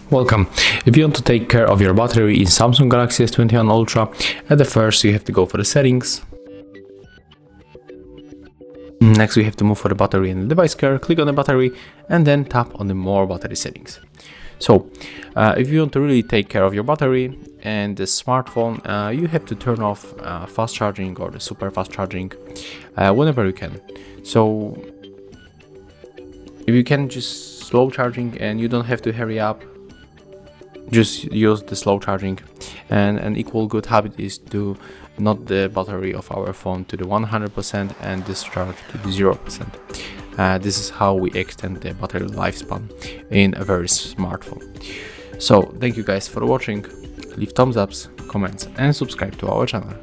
Welcome. If you want to take care of your battery in Samsung Galaxy S21 Ultra, at the first you have to go for the settings. Next we have to move for the battery and the device care, click on the battery and then tap on the more battery settings. So if you want to really take care of your battery and the smartphone, you have to turn off fast charging or the super fast charging whenever you can. So if you can just slow charging and you don't have to hurry up, just use the slow charging. And an equal good habit is to not the battery of our phone to the 100% and discharge to the 0%. This is how we extend the battery lifespan in a very smartphone. So thank you guys for watching. Leave thumbs ups, comments and subscribe to our channel.